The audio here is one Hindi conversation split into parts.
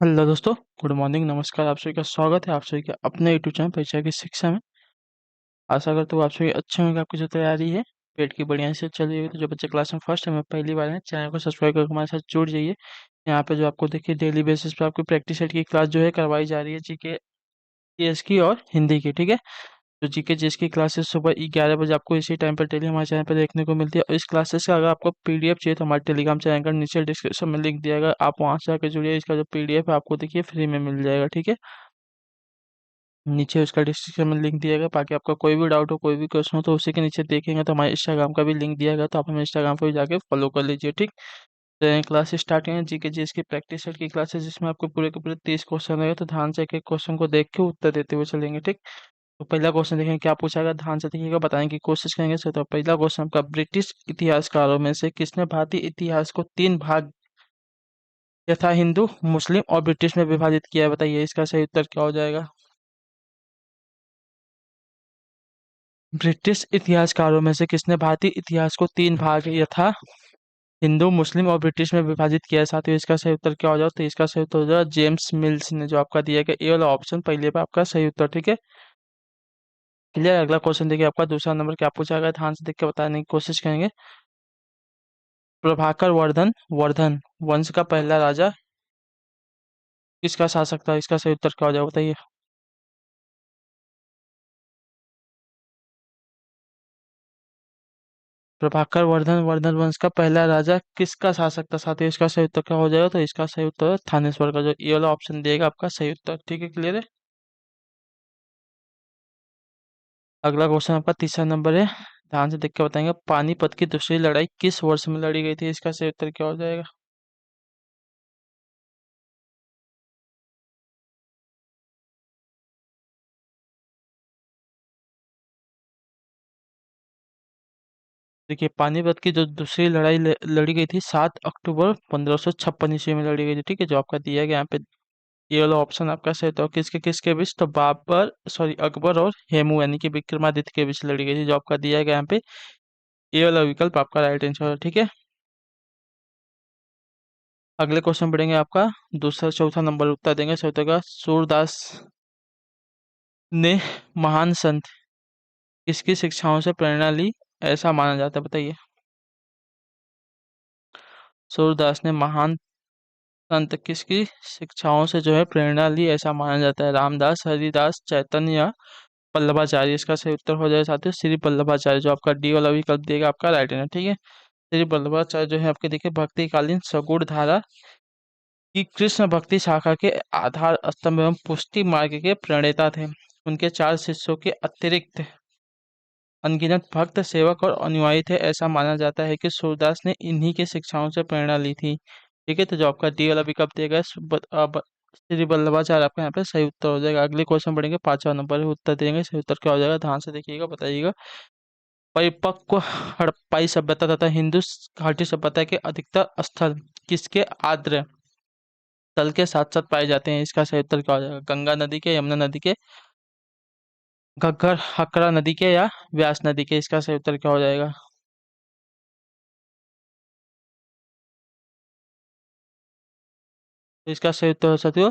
हेलो दोस्तों। गुड मॉर्निंग, नमस्कार। आप सभी का स्वागत है आप सभी के अपने यूट्यूब चैनल परीक्षा की शिक्षा में। आशा करता हूँ आप सभी अच्छे होंगे। आपकी जो तैयारी है पेट की बढ़िया से चल रही है। तो जो बच्चे क्लास में फर्स्ट है, मैं पहली बार है, चैनल को सब्सक्राइब करके हमारे साथ जुड़ जाइए। यहाँ पे जो आपको देखिए डेली बेसिस पे आपकी प्रैक्टिस सेट की क्लास जो है करवाई जा रही है, जीके जीएस की और हिंदी की। ठीक है, तो जीके जीएस की क्लासेस सुबह 11 बजे आपको इसी टाइम पर डेली हमारे चैनल पर देखने को मिलती है। और इस क्लासेस का अगर आपको पीडीएफ चाहिए तो हमारे टेलीग्राम चैनल का नीचे डिस्क्रिप्शन में लिंक दिया गया, आप वहाँ से आकर जुड़िए। इसका जो पीडीएफ है आपको देखिए फ्री में मिल जाएगा। ठीक है, नीचे उसका डिस्क्रिप्शन में लिंक दिया गया। बाकी आपका कोई भी डाउट हो, कोई भी क्वेश्चन हो, तो उसी के नीचे देखेंगे तो हमारे इंस्टाग्राम का भी लिंक दिया गया, तो आप हमें इंस्टाग्राम पर भी जाके फॉलो कर लीजिए। ठीक, तो क्लास स्टार्ट करें जीके जीएस की प्रैक्टिस सेट की क्लासेस, जिसमें आपको पूरे के पूरे 30 क्वेश्चन रहेगा। तो ध्यान से एक एक क्वेश्चन को देख के उत्तर देते हुए चलेंगे। ठीक, तो पहला क्वेश्चन देखेंगे क्या पूछा गया, ध्यान से देखिएगा, बताने की कोशिश करेंगे। तो पहला क्वेश्चन आपका, ब्रिटिश इतिहासकारों में से किसने भारतीय इतिहास को 3 भाग यथा हिंदू, मुस्लिम और ब्रिटिश में विभाजित किया है? बताइए इसका सही उत्तर क्या हो जाएगा। ब्रिटिश इतिहासकारों में से किसने भारतीय इतिहास को 3 भाग यथा हिंदू, मुस्लिम और ब्रिटिश में विभाजित किया है? साथियों इसका सही उत्तर क्या हो जाएगा? तो इसका सही उत्तर हो जाएगा जेम्स मिल्स ने, जो आपका दिया गया ए वाला ऑप्शन पहले पे आपका सही उत्तर। ठीक है, क्लियर। अगला क्वेश्चन देखिए, आपका दूसरा नंबर क्या पूछा गया, ध्यान से देख के बताने की कोशिश करेंगे। प्रभाकर वर्धन वर्धन वंश का पहला राजा किसका शासक था? इसका सही उत्तर क्या हो जाएगा? बताइए। प्रभाकर वर्धन वर्धन वंश का पहला राजा किसका शासक था? साथियों इसका सही उत्तर क्या हो जाएगा? तो इसका सही उत्तर है थानेश्वर का, जो ये वाला ऑप्शन देगा आपका सही उत्तर। ठीक है, क्लियर है। अगला क्वेश्चन आपका तीसरा नंबर है, ध्यान से देख के बताएंगे। पानीपत की दूसरी लड़ाई किस वर्ष में लड़ी गई थी? इसका सही उत्तर क्या हो जाएगा? देखिए, पानीपत की जो दूसरी लड़ाई लड़ी गई थी 7 अक्टूबर 1556 ईस्वी में लड़ी गई थी। ठीक है, जो आपका दिया गया यहाँ पे ये वाला ऑप्शन आपका सही होता है। किसके किसके बीच? तो अकबर और हेमू यानी कि विक्रमादित्य के बीच लड़ी गई थी, जो आपका दिया गया यहाँ पे ये वाला विकल्प आपका राइट आंसर है। ठीक है, अगले क्वेश्चन बढ़ेंगे। आपका दूसरा चौथा नंबर उत्तर देंगे। चौथे का, सूरदास ने महान संत किसकी शिक्षाओं से प्रेरणा ली ऐसा माना जाता है? बताइए। सूरदास ने महान संत किसकी शिक्षाओं से जो है प्रेरणा ली ऐसा माना जाता है? रामदास, हरिदास, चैतन्य या वल्लभाचार्य? इसका सही उत्तर हो जाए साथियों श्री वल्लभाचार्य, जो आपका डी वाला विकल्प देगा आपका राइट है। ठीक है, श्री वल्लभाचार्य जो है आपके देखिए भक्तिकालीन सगुण धारा की कृष्ण भक्ति शाखा के आधार स्तंभ एवं पुष्टि मार्ग के प्रणेता थे। उनके 4 शिष्यों के अतिरिक्त अनगिनत भक्त, सेवक और अनुयायी थे। ऐसा माना जाता है कि सूरदास ने इन्हीं की शिक्षाओं से प्रेरणा ली थी। ठीक है, तो जो आपका डी वाला विकल्प दिया श्री वल्लभाचार्य आपका यहाँ पे सही उत्तर हो जाएगा। अगले क्वेश्चन बढ़ेंगे, पांचवा नंबर है, उत्तर देंगे। सही उत्तर क्या हो जाएगा? ध्यान से देखिएगा, बताइएगा। परिपक्व हड़प्पाई सभ्यता तथा हिंदू घाटी सभ्यता के अधिकतर स्थल किसके आर्द्र तल के साथ साथ पाए जाते हैं? इसका सही उत्तर क्या हो जाएगा? गंगा नदी के, यमुना नदी के, घग्गर हकरा नदी के या व्यास नदी के? इसका सही उत्तर क्या हो जाएगा? तो इसका सही उत्तर हो सकते हो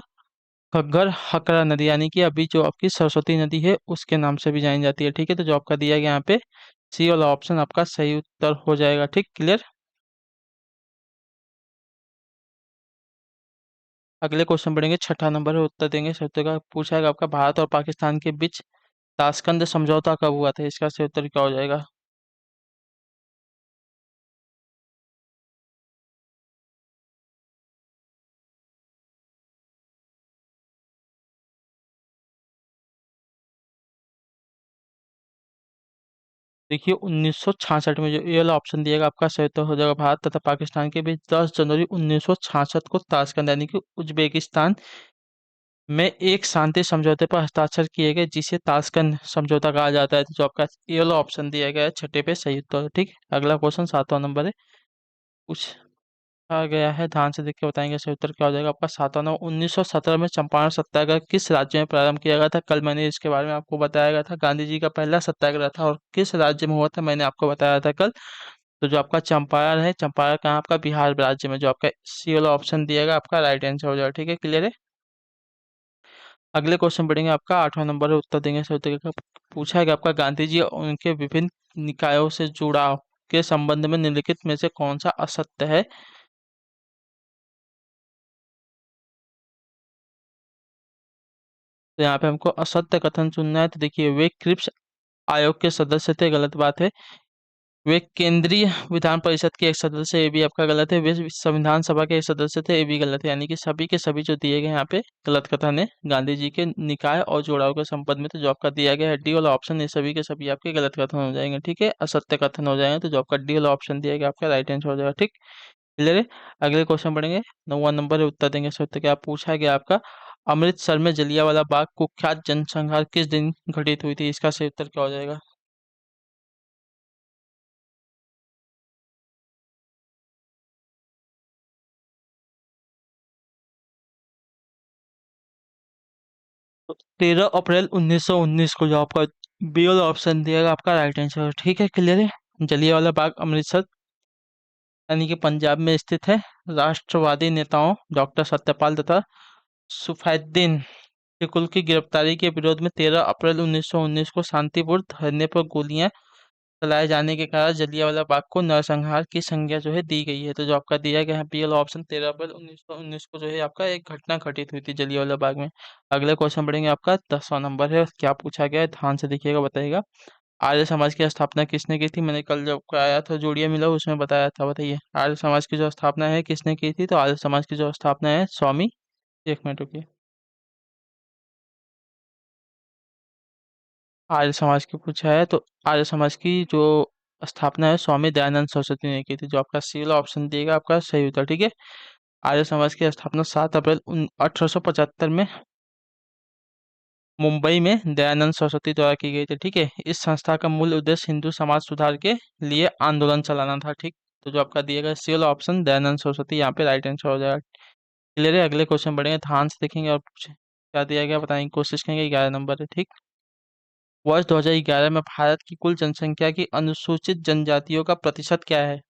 घग्गर हकरा नदी, यानी कि अभी जो आपकी सरस्वती नदी है उसके नाम से भी जानी जाती है। ठीक है, तो जो आपका दिया गया यहाँ पे सी वाला ऑप्शन आपका सही उत्तर हो जाएगा। ठीक, क्लियर। अगले क्वेश्चन बढ़ेंगे, छठा नंबर है, उत्तर देंगे। सही उत्तर का पूछा है आपका, भारत और पाकिस्तान के बीच ताशकंद समझौता कब हुआ था? इसका सही उत्तर क्या हो जाएगा? देखिए 1966 में, जो ये वाला ऑप्शन दिएगा आपका सही उत्तर हो जाएगा। भारत तथा पाकिस्तान के बीच 10 जनवरी 1966 को ताशकंद यानी कि उज्बेकिस्तान में एक शांति समझौते पर हस्ताक्षर किए गए, जिसे ताशकंद समझौता कहा जाता है। तो जो आपका ये वाला ऑप्शन दिया गया है छठे पे सही उत्तर है। ठीक, अगला क्वेश्चन सातवां नंबर है, पूछा गया है, ध्यान से देख के बताएंगे सही उत्तर क्या हो जाएगा आपका। सातवां नंबर, 1917 में चंपारण सत्याग्रह किस राज्य में प्रारंभ किया गया था? कल मैंने इसके बारे में आपको बताया गया था। गांधी जी का पहला सत्याग्रह था और किस राज्य में हुआ था मैंने आपको बताया था कल। तो जो आपका चंपारण है, चंपारण कहाँ आपका बिहार राज्य में, जो आपका सी वाला ऑप्शन दिएगा आपका राइट आंसर हो जाएगा। ठीक है, क्लियर है। अगले क्वेश्चन पढ़ेंगे, आपका 8वां नंबर है, उत्तर देंगे सही उत्तर का। पूछा है कि आपका गांधी जी और उनके विभिन्न निकायों से जुड़ाव के संबंध में निम्नलिखित में से कौन सा असत्य है। तो यहाँ पे हमको असत्य कथन चुनना है। तो देखिए, वे क्रिप्स आयोग के सदस्य थे, गलत बात है। वे केंद्रीय विधान परिषद के एक सदस्य, ये भी आपका गलत है। वे संविधान सभा के एक सदस्य थे, ये भी गलत है। यानी कि सभी के सभी जो दिए गए यहाँ पे गलत कथन है गांधी जी के निकाय और जोड़ाव के संबंध में। तो जो आपका दिया गया है डी वाला ऑप्शन, ये सभी के सभी आपके गलत कथन हो जाएंगे। ठीक है, असत्य कथन हो जाएंगे। तो जो आपका डी वाला ऑप्शन दिया गया आपका राइट आंसर हो जाएगा। ठीक, क्लियर है। अगले क्वेश्चन पढ़ेंगे, 9वां नंबर है, उत्तर देंगे सत्य। क्या पूछा गया आपका, अमृतसर में जलियांवाला बाग कुख्यात जनसंहार किस दिन घटित हुई थी, इसका सही उत्तर क्या हो जाएगा। तो 13 अप्रैल 1919 को जो आपका बी वाला ऑप्शन दिएगा आपका राइट आंसर। ठीक है, क्लियर है। जलियांवाला बाग अमृतसर यानी कि पंजाब में स्थित है। राष्ट्रवादी नेताओं डॉक्टर सत्यपाल तथा सुफैद्दीन के कुल की गिरफ्तारी के विरोध में 13 अप्रैल 1919 को शांतिपूर्ण धरने पर गोलियां चलाए जाने के कारण जलियांवाला बाग को नरसंहार की संज्ञा जो है दी गई है। तो जो आपका दिया गया है बी वाला ऑप्शन, 13 अप्रैल 1919 को जो है आपका एक घटना घटित हुई थी जलियांवाला बाग में। अगले क्वेश्चन पढ़ेंगे, आपका 10वां नंबर है। क्या पूछा गया है, ध्यान से देखिएगा, बताइएगा। आर्य समाज की स्थापना किसने की थी। मैंने कल जब आया था जोड़िया मिला उसमें बताया था, बताइए। आर्य समाज की जो स्थापना है किसने की थी। तो आर्य समाज की जो स्थापना है स्वामी, एक मिनट रुकिए, आर्य समाज की पूछा है तो आर्य समाज की जो स्थापना है स्वामी दयानंद सरस्वती ने की थी। जो आपका सी वाला ऑप्शन दिएगा आपका सही उत्तर। ठीक है, आर्य समाज की स्थापना 7 अप्रैल 1875 में मुंबई में दयानंद सरस्वती द्वारा की गई थी। ठीक है, इस संस्था का मूल उद्देश्य हिंदू समाज सुधार के लिए आंदोलन चलाना था। ठीक, तो जो आपका दिया गया सी वाला ऑप्शन दयानंद सरस्वती यहाँ पे राइट आंसर हो जाएगा। क्लियर है। अगले क्वेश्चन बढ़ेंगे, ध्यान से देखेंगे और क्या दिया गया बताने की कोशिश करेंगे। 11 नंबर है। ठीक, वर्ष 2011 में भारत की कुल जनसंख्या की अनुसूचित जनजातियों का प्रतिशत क्या है।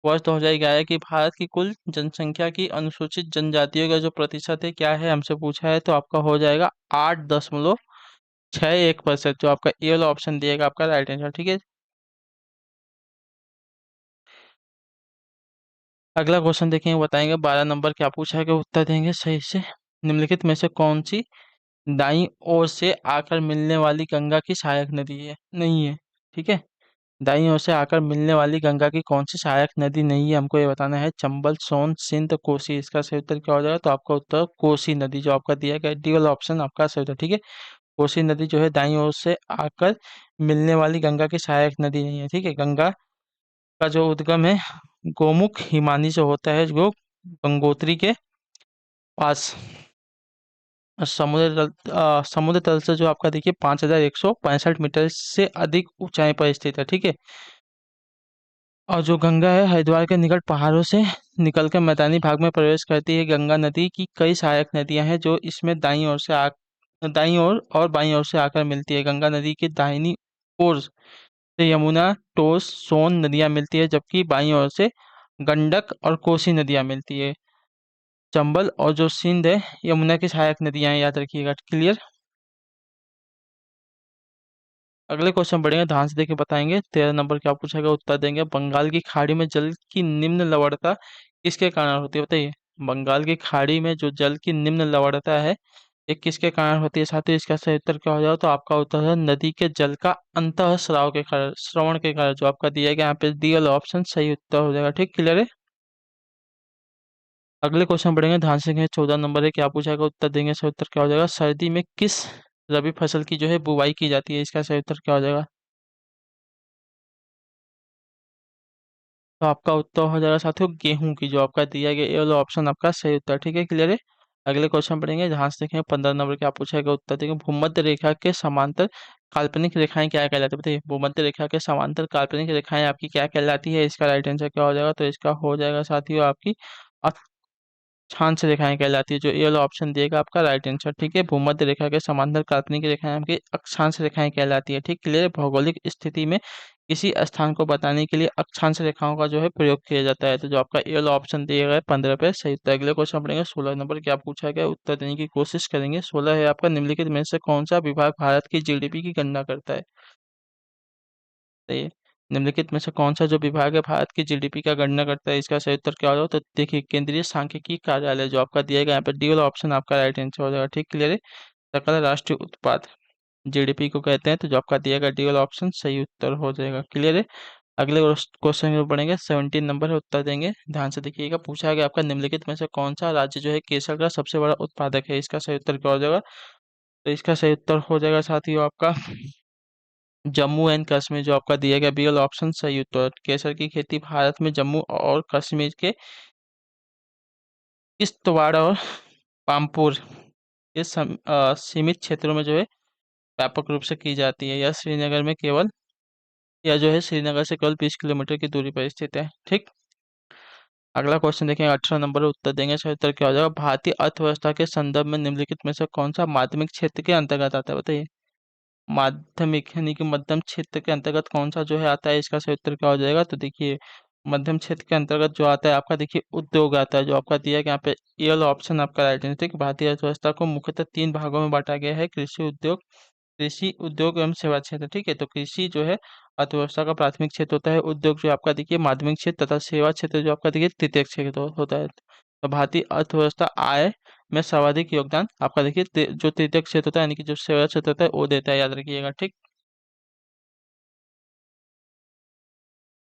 वर्ष 2011 की भारत की कुल जनसंख्या की अनुसूचित जनजातियों का जो प्रतिशत है क्या है, हमसे पूछा है। तो आपका हो जाएगा 8.61%। जो आपका ए वाला ऑप्शन दिएगा आपका राइट आंसर। ठीक है, अगला क्वेश्चन देखेंगे, बताएंगे 12 नंबर क्या पूछा है, कि उत्तर देंगे सही से। निम्नलिखित में से कौन सी दाईं ओर से आकर मिलने वाली गंगा की सहायक नदी है, नहीं है। ठीक है, दाईं ओर से आकर मिलने वाली गंगा की कौन सी सहायक नदी नहीं है, हमको ये बताना है। चंबल, सोन, सिंध, कोसी, इसका सही उत्तर क्या हो जाएगा। तो आपका उत्तर कोसी नदी, जो आपका दिया गया डी वाला ऑप्शन आपका सही उत्तर। ठीक है, कोसी नदी जो है दाईं ओर से आकर मिलने वाली गंगा की सहायक नदी नहीं है। ठीक है, गंगा का जो उद्गम है गोमुख हिमानी से होता है, जो गंगोत्री के पास समुद्र तल से जो आपका देखिए 5165 मीटर से अधिक ऊंचाई पर स्थित है। ठीक है, और जो गंगा है हरिद्वार के निकट पहाड़ों से निकलकर मैदानी भाग में प्रवेश करती है। गंगा नदी की कई सहायक नदियां हैं जो इसमें दाईं ओर और बाईं ओर से आकर मिलती है। गंगा नदी की दाहिनी ओर से यमुना, टोस, सोन नदियां मिलती है, जबकि बाईं ओर से गंडक और कोसी नदियां मिलती है। चंबल और जो सिंध है यमुना की सहायक नदियां हैं, याद रखिएगा। क्लियर। अगले क्वेश्चन बढ़ेंगे, ध्यान से देके बताएंगे। 13 नंबर क्या पूछेगा, उत्तर देंगे। बंगाल की खाड़ी में जल की निम्न लवणता किसके कारण होती है, बताइए। बंगाल की खाड़ी में जो जल की निम्न लवणता है ये किसके कारण होती है साथियों, इसका सही उत्तर क्या हो जाएगा। तो आपका उत्तर है नदी के जल का अंतः स्राव के कारण, श्रवण के कारण। जो आपका दिया गया यहाँ पे डी वाला ऑप्शन सही उत्तर हो जाएगा। ठीक, क्लियर है। अगले क्वेश्चन बढ़ेंगे, ध्यान से देखेंगे। 14 नंबर है, क्या पूछेगा, उत्तर देंगे। सही उत्तर क्या हो जाएगा। सर्दी में किस रबी फसल की जो है बुवाई की जाती है, इसका सही उत्तर क्या हो जाएगा। तो आपका उत्तर हो जाएगा साथियों गेहूं की, जो आपका दिया गया ये वाला ऑप्शन आपका सही उत्तर। ठीक है, क्लियर है। अगले क्वेश्चन पढ़ेंगे, जहां से देखेंगे 15 नंबर क्या पूछेगा, उत्तर देंगे। भूमध्य रेखा के समांतर काल्पनिक रेखाएं क्या कहलाती है, बताइए। भूमध्य रेखा के समांतर काल्पनिक रेखाएं आपकी क्या कहलाती है, इसका राइट आंसर क्या हो जाएगा। तो इसका हो जाएगा साथियों आपकी अक्षांश रेखाएं कहलाती है। जो ये वाला ऑप्शन दिएगा आपका राइट आंसर। ठीक है, भूमध्य रेखा के समांतर काल्पनिक रेखाएं आपकी अक्षांश रेखाएं कहलाती है। ठीक, क्लियर। भौगोलिक स्थिति में किसी स्थान को बताने के लिए अक्षांश रेखाओं का जो है प्रयोग किया जाता है। तो जो आपका ये वाला ऑप्शन दिया गया है 15 पे सही उत्तर। अगले क्वेश्चन पढ़ेंगे 16 नंबर, क्या पूछा गया उत्तर देने की कोशिश करेंगे। 16 है आपका, निम्नलिखित में से कौन सा विभाग भारत की जीडीपी की गणना करता है। तो ये निम्नलिखित में से कौन सा जो विभाग है भारत की जीडीपी का गणना करता है, इसका सही उत्तर क्या होगा। तो देखिए केंद्रीय सांख्यिकी कार्यालय जो आपका दिया गया यहाँ पे डी वाला ऑप्शन आपका राइट आंसर हो जाएगा। ठीक, क्लियर है। सकल राष्ट्रीय उत्पाद जीडीपी को कहते हैं, तो जो आपका दिया गया डी वाला ऑप्शन सही उत्तर हो जाएगा। क्लियर है। अगले क्वेश्चन में पढ़ेंगे 17 नंबर है, उत्तर देंगे ध्यान से देखिएगा। पूछा गया आपका निम्नलिखित में से कौन सा राज्य जो है केसर का सबसे बड़ा उत्पादक है, इसका सही उत्तर क्या हो जाएगा। तो इसका सही उत्तर हो जाएगा साथियों आपका जम्मू एंड कश्मीर, जो आपका दिया गया बी वाला ऑप्शन सही उत्तर। केसर की खेती भारत में जम्मू और कश्मीर के किश्तवाड़ और पामपुर ये सीमित क्षेत्रों में जो है व्यापक रूप से की जाती है। यह श्रीनगर में केवल यह जो है श्रीनगर से केवल 20 किलोमीटर की दूरी पर स्थित है। ठीक, अगला क्वेश्चन देखेंगे 18 नंबर उत्तर देंगे। सही उत्तर क्या हो जाएगा। भारतीय अर्थव्यवस्था के संदर्भ में निम्नलिखित में से कौन सा माध्यमिक क्षेत्र के अंतर्गत आता है, बताइए। माध्यमिक यानी कि मध्यम क्षेत्र के अंतर्गत कौन सा जो है आता है, इसका सही उत्तर क्या हो जाएगा। तो देखिए मध्यम क्षेत्र के अंतर्गत जो आता है आपका, देखिए उद्योग आता है, जो आपका दिया गया यहाँ पे ये वाला ऑप्शन आपका राइट है। ठीक, भारतीय अर्थव्यवस्था को मुख्यतः 3 भागों में बांटा गया है, कृषि उद्योग एवं सेवा क्षेत्र। ठीक है, तो कृषि जो है अर्थव्यवस्था का प्राथमिक क्षेत्र होता है, उद्योग जो आपका देखिए माध्यमिक क्षेत्र, तथा सेवा क्षेत्र जो आपका देखिए तृतीयक क्षेत्र होता है। तो भारतीय अर्थव्यवस्था आय में सर्वाधिक योगदान आपका देखिए जो तृतीयक क्षेत्र होता है यानी कि जो सेवा क्षेत्र होता है वो देता है, याद रखिएगा। ठीक,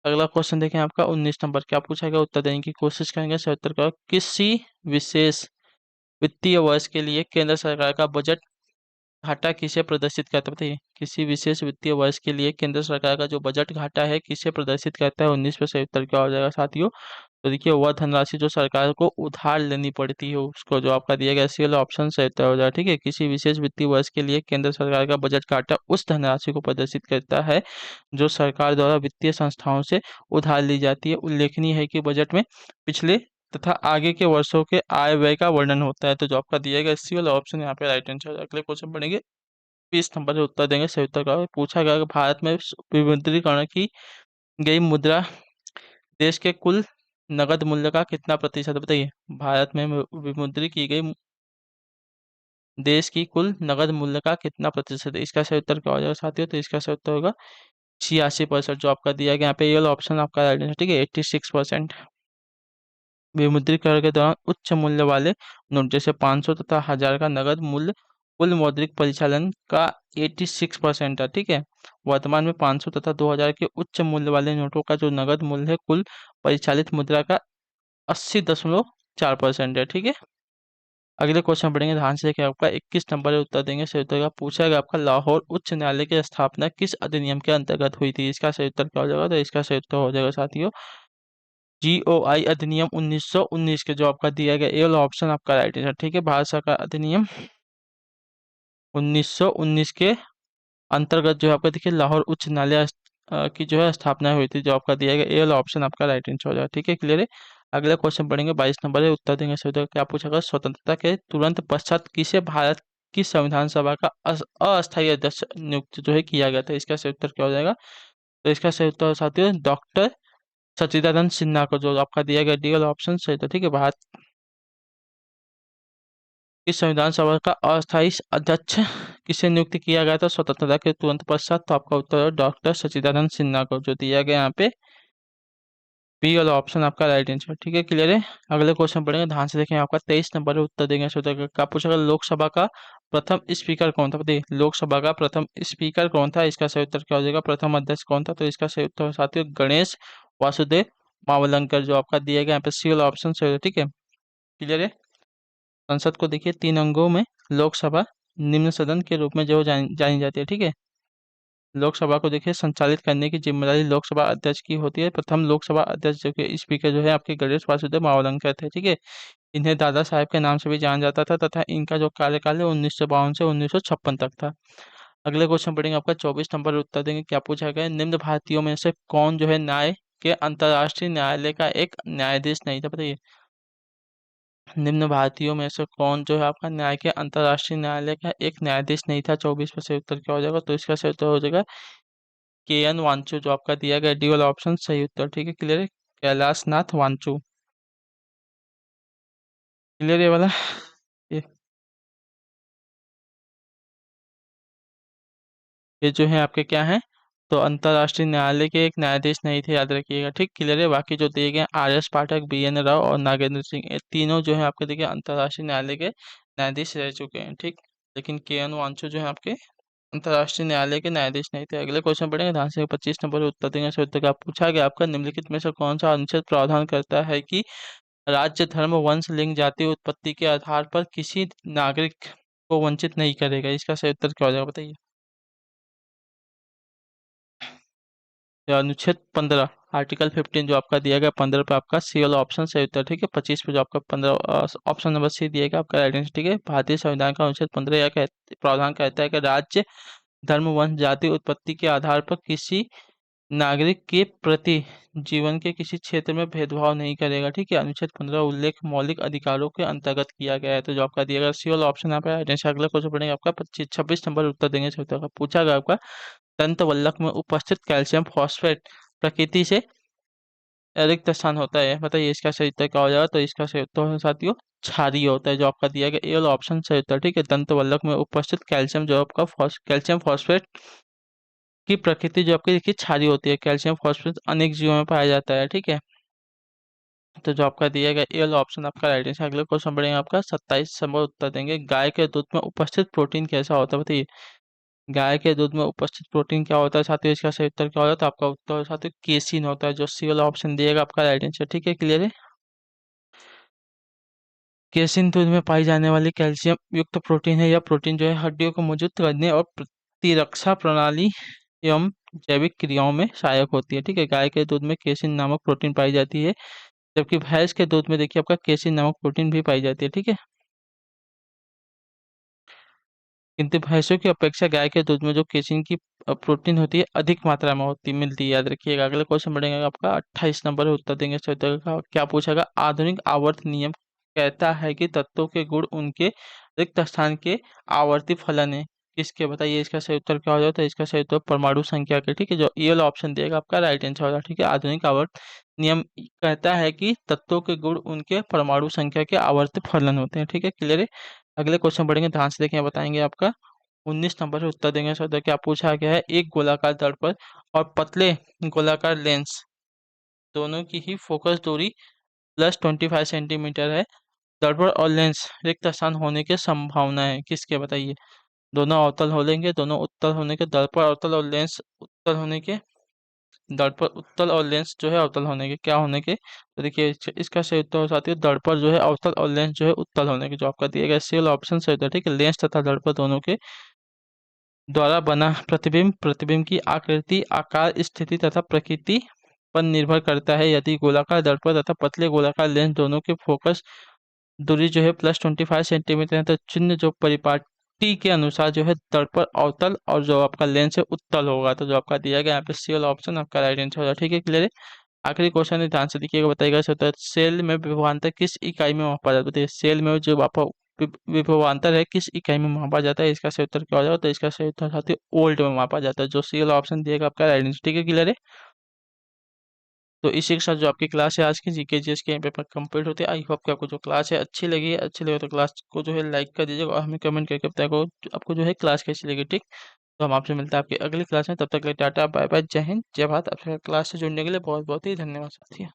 अगला क्वेश्चन देखें आपका 19 नंबर, क्या पूछा गया उत्तर देने की कोशिश करेंगे। सही उत्तर का किसी विशेष वित्तीय वर्ष के लिए केंद्र सरकार का बजट घाटा किसे प्रदर्शित करता है, बताइए। किसी विशेष वित्तीय वर्ष के लिए केंद्र सरकार का जो बजट घाटा है किसे प्रदर्शित करता है, 19 पे सही उत्तर क्या हो जाएगा साथियों। तो देखिए वह धनराशि जो सरकार को उधार लेनी पड़ती है उसको, जो आपका दिया गया सी वाला ऑप्शन सही उत्तर हो जाएगा। ठीक है, किसी विशेष वित्तीय वर्ष के लिए केंद्र सरकार का बजट घाटा उस धनराशि को प्रदर्शित करता है जो सरकार द्वारा वित्तीय संस्थाओं से उधार ली जाती है। उल्लेखनीय है कि बजट में पिछले तथा आगे के वर्षों के आय व्यय का वर्णन होता है। तो जो आपका दिया गया इसी वाला ऑप्शन यहाँ पे राइट आंसर। अगले क्वेश्चन पढ़ेंगे 20 नंबर से उत्तर देंगे। सही उत्तर का पूछा गया कि भारत में विमुद्रीकरण की गई मुद्रा देश के कुल नगद मूल्य का कितना प्रतिशत, बताइए। भारत में विमुद्री की गई देश की कुल नगद मूल्य का कितना प्रतिशत है, इसका सही उत्तर क्या हो जाएगा साथियों। तो इसका सही उत्तर होगा 86%, जो आपका दिया गया यहाँ पे ये वाला ऑप्शन आपका राइट आंसर। ठीक है, 86%। विमुद्रीकरण के दौरान उच्च मूल्य वाले नोट जैसे 500 तथा 1000 का नगद मूल्य कुल मौद्रिक परिचालन का 86% है। ठीक है, वर्तमान में 500 तथा 2000 के उच्च मूल्य वाले नोटों का जो नगद मूल्य है कुल परिचालित मुद्रा का 80.4% है। ठीक है, अगले क्वेश्चन पढ़ेंगे ध्यान से कि आपका 21 नंबर उत्तर देंगे। सही उत्तर का पूछा गया आपका लाहौर उच्च न्यायालय की स्थापना किस अधिनियम के अंतर्गत हुई थी, इसका सही उत्तर क्या हो जाएगा। तो इसका सही उत्तर हो जाएगा साथियों जीओआई अधिनियम 1919 के, जो आपका दिया गया ये वाला ऑप्शन आपका राइट है। ठीक है, भारत सरकार अधिनियम 1919 के अंतर्गत जो है आपका देखिए लाहौर उच्च न्यायालय की जो है स्थापना हुई थी, जो आपका दिया गया ये वाला ऑप्शन आपका राइट आंसर हो जाएगा। ठीक है, क्लियर है। अगला क्वेश्चन पढ़ेंगे 22 नंबर है, उत्तर देंगे। सही उत्तर क्या पूछा गया। स्वतंत्रता के तुरंत पश्चात किसे भारत की संविधान सभा का अस्थायी अध्यक्ष नियुक्त जो है किया गया था, इसका सही उत्तर क्या हो जाएगा। तो इसका सही उत्तर साथियों डॉक्टर सच्चिदानंद सिन्हा को, जो आपका दिया गया डी वाला ऑप्शन सही था। ठीक है, भारत की संविधान सभा का अस्थायी अध्यक्ष किसे नियुक्त किया गया था स्वतंत्रता के तुरंत पश्चात, तो आपका उत्तर है डॉक्टर सच्चिदानंद सिन्हा को, जो दिया गया यहाँ पे बी वाला ऑप्शन आपका राइट आंसर। ठीक है, क्लियर है। अगले क्वेश्चन पढ़ेंगे ध्यान से देखें, आपका 23 नंबर है, उत्तर देंगे। सोचा क्या पूछा लोकसभा का प्रथम स्पीकर कौन था, बताइए। लोकसभा का प्रथम स्पीकर कौन था, इसका सही उत्तर क्या हो जाएगा। प्रथम अध्यक्ष कौन था, तो इसका सही उत्तर साथियों गणेश वासुदेव मावलंकर, जो आपका दिया गया यहाँ पे सी वाला ऑप्शन सही है। ठीक है, क्लियर है। संसद को देखिए 3 अंगों में लोकसभा निम्न सदन के रूप में जो जानी जाती है। ठीक है, लोकसभा को देखिए संचालित करने की जिम्मेदारी लोकसभा अध्यक्ष की होती है। प्रथम लोकसभा अध्यक्ष जो कि स्पीकर जो है आपके गणेश वासुदेव मावलंकर थे। ठीक है, इन्हें दादा साहब के नाम से भी जाना जाता था तथा इनका जो कार्यकाल है 1952 से 1956 तक था। अगले क्वेश्चन पढ़ेंगे आपका 24 नंबर उत्तर देंगे। क्या पूछा गया है? निम्न भारतीयों में से कौन जो है न्याय के अंतर्राष्ट्रीय न्यायालय का एक न्यायाधीश नहीं था, बताइए। निम्न भारतीयों में से कौन जो है आपका न्याय के अंतर्राष्ट्रीय न्यायालय का एक न्यायाधीश नहीं था, 24 में से उत्तर क्या हो जाएगा। तो इसका सही उत्तर हो जाएगा KN वांचू जो आपका दिया गया डी वाला ऑप्शन सही उत्तर। ठीक है, क्लियर है, कैलाश नाथ वांचू। क्लियर है ये वाला। ये ये जो है आपके क्या है, तो अंतर्राष्ट्रीय न्यायालय के एक न्यायाधीश नहीं थे, याद रखिएगा। ठीक, क्लियर है। बाकी जो दिए गए RS पाठक, BN राव और नागेंद्र सिंह, ये तीनों जो है आपके देखिए अंतर्राष्ट्रीय न्यायालय के न्यायाधीश रह चुके हैं। ठीक, लेकिन KN वांचू जो है आपके अंतर्राष्ट्रीय न्यायालय के न्यायाधीश नहीं थे। अगले क्वेश्चन पढ़ेंगे, ध्यान से 25 नंबर उत्तर देंगे। से उत्तर का पूछा गया आपका, निम्नलिखित में से कौन सा अनुच्छेद प्रावधान करता है कि राज्य धर्म वंश लिंग जाति उत्पत्ति के आधार पर किसी नागरिक को वंचित नहीं करेगा? इसका सही उत्तर क्या हो जाएगा, बताइए। या अनुच्छेद 15, आर्टिकल 15 जो आपका दिया गया 15 पे आपका सी वाला ऑप्शन सही उत्तर। ठीक है, 25 पे जो आपका 15 ऑप्शन नंबर सी दिएगा आपका राइट आंसर। ठीक है, भारतीय संविधान का अनुच्छेद 15 यह प्रावधान कहता है कि राज्य धर्म वंश जाति उत्पत्ति के आधार पर किसी नागरिक के प्रति जीवन के किसी क्षेत्र में भेदभाव नहीं करेगा। ठीक है, अनुच्छेद 15 उल्लेख मौलिक अधिकारों के अंतर्गत किया गया है। तो जो आपका दिया गया सी वाला ऑप्शन यहाँ पे है। जैसे अगला क्वेश्चन पढ़ेंगे आपका 26 नंबर उत्तर देंगे। पूछा गया आपका, दंतवल्लक में उपस्थित कैल्शियम फॉस्फेट प्रकृति से रिक्त स्थान होता है, बताइए इसका सही उत्तर क्या हो जाएगा? तो इसका सही उत्तर है साथियों क्षारीय होता है, जो आपका दिया गया ए वाला ऑप्शन सही उत्तर। ठीक है, दंतवल्लक में उपस्थित कैल्शियम जो आपका कैल्शियम फॉस्फेट की प्रकृति जो आपकी देखिए क्षारीय होती है। कैल्शियम फॉस्फेट अनेक जीवों में पाया जाता है। ठीक है, तो जो आपका दिया गया ए वाला ऑप्शन आपका राइट है। अगले क्वेश्चन बढ़ेंगे आपका 27 नंबर उत्तर देंगे, गाय के दूध में उपस्थित प्रोटीन कैसा होता है, बताइए। गाय के दूध में उपस्थित प्रोटीन क्या होता है साथियों? इसका सही उत्तर क्या होता है? तो आपका उत्तर साथियों केसिन होता है, जो सी वाला ऑप्शन दिएगा आपका राइट आंसर। ठीक है, क्लियर है। केसिन दूध में पाई जाने वाली कैल्शियम युक्त प्रोटीन है। यह प्रोटीन जो है हड्डियों को मजबूत करने और प्रतिरक्षा प्रणाली एवं जैविक क्रियाओं में सहायक होती है। ठीक है, गाय के दूध में केसिन नामक प्रोटीन पाई जाती है, जबकि भैंस के दूध में देखिए आपका केसिन नामक प्रोटीन भी पाई जाती है। ठीक है, किंतु भैंसों की अपेक्षा गाय के दूध में जो केसिन की प्रोटीन होती है अधिक मात्रा में होती मिलती है, याद रखिएगा। अगले क्वेश्चन बढ़ेगा आपका 28 नंबर उत्तर देंगे। इस उत्तर का क्या पूछेगा, आधुनिक आवर्त नियम कहता है कि तत्वों के गुण उनके रिक्त स्थान के आवर्ती फलन है, किसके? बताइए इसका सही उत्तर क्या हो जाता है? इसका सही उत्तर परमाणु संख्या के। ठीक है, जो ये वाला ऑप्शन देगा आपका राइट आंसर होगा। ठीक है, आधुनिक आवर्त नियम कहता है कि तत्वों के गुण उनके परमाणु संख्या के आवर्ती फलन होते हैं। ठीक है, क्लियर है। अगले क्वेश्चन बढ़ेंगे, ध्यान से देखें, बताएंगे आपका 19 नंबर से उत्तर देंगे। सर क्या पूछा गया है, एक गोलाकार दर्पण और पतले गोलाकार लेंस दोनों की ही फोकस दूरी +25 सेंटीमीटर है। दर्पण और लेंस रिक्त स्थान होने की संभावना है, किसके? बताइए। दोनों अवतल होंगे, दोनों उत्तल होने के, दर्पण अवतल और लेंस उत्तल होने के, दर्पण उत्तल और लेंस जो है अवतल होने के, क्या होने के? तो देखिए इसका सही उत्तर हो साथियों दर्पण जो है अवतल और लेंस जो है उत्तल होने के, जो आपका दिया गया सी वाला ऑप्शन सही उत्तर। ठीक है, लेंस तथा दर्पण दोनों के द्वारा बना प्रतिबिंब प्रतिबिंब की आकृति आकार स्थिति तथा प्रकृति पर निर्भर करता है। यदि गोलाकार दर्पण तथा पतले गोलाकार लेंस दोनों के फोकस दूरी जो है +25 सेंटीमीटर है, तो चिन्ह जो परिपाटी के अनुसार जो है दर्पण अवतल और जो आपका लेंस है उत्तल होगा। तो जो आपका दिया गया यहाँ पे सी वाला ऑप्शन आपका राइट आंसर होगा। ठीक है, क्लियर है। आखिरी क्वेश्चन है, ध्यान से देखिएगा, बताइएगा इसका उत्तर। सेल में विभवांतर किस इकाई में मापा जाता है? सेल में जो आपका विभवांतर है किस इकाई में मापा जाता है? इसका सही उत्तर क्या हो जाएगा? तो इसका सही उत्तर साथी वोल्ट में मापा जाता है, जो सी वाला ऑप्शन दिएगा आपका राइट आंसर। ठीक है, क्लियर है। तो इसी के साथ जो आपकी क्लास है आज की जीके जीएस के पेपर कंप्लीट होते हैं। आई होप कि आपको जो क्लास है अच्छी लगे तो क्लास को जो है लाइक कर दीजिएगा और हमें कमेंट करके बताएगा आपको जो है क्लास कैसी लगी। ठीक, तो हम आपसे मिलते हैं आपकी अगली क्लास में, तब तक के लिए टाटा बाय बाय, जय हिंद जय भारत। आपसे क्लास से जुड़ने के लिए बहुत बहुत ही धन्यवाद साथियों।